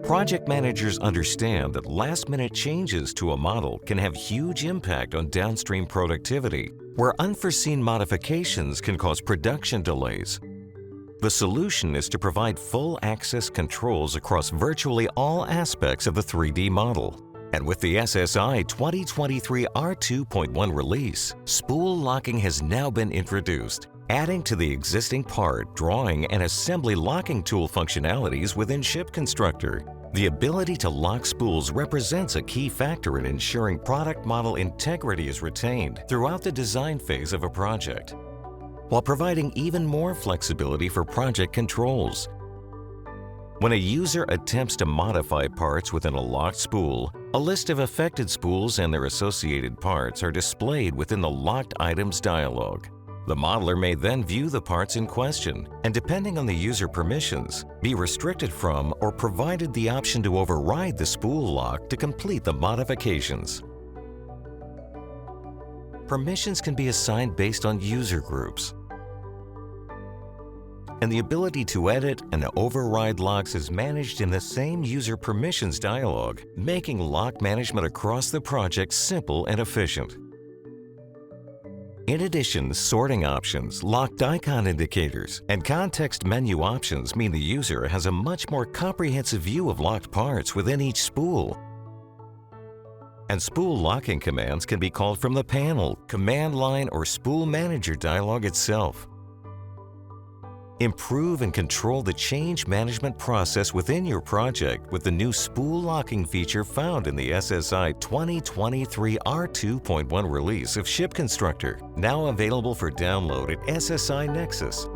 Project managers understand that last-minute changes to a model can have huge impact on downstream productivity, where unforeseen modifications can cause production delays. The solution is to provide full access controls across virtually all aspects of the 3D model. And with the SSI 2023 R2.1 release, spool locking has now been introduced, adding to the existing part, drawing, and assembly locking tool functionalities within ShipConstructor. The ability to lock spools represents a key factor in ensuring product model integrity is retained throughout the design phase of a project, while providing even more flexibility for project controls. When a user attempts to modify parts within a locked spool, a list of affected spools and their associated parts are displayed within the Locked Items dialog. The modeler may then view the parts in question, and depending on the user permissions, be restricted from or provided the option to override the spool lock to complete the modifications. Permissions can be assigned based on user groups, and the ability to edit and override locks is managed in the same user permissions dialog, making lock management across the project simple and efficient. In addition, sorting options, locked icon indicators, and context menu options mean the user has a much more comprehensive view of locked parts within each spool. And spool locking commands can be called from the panel, command line, or spool manager dialog itself. Improve and control the change management process within your project with the new spool locking feature found in the SSI 2023 R2.1 release of ShipConstructor, now available for download at SSI Nexus.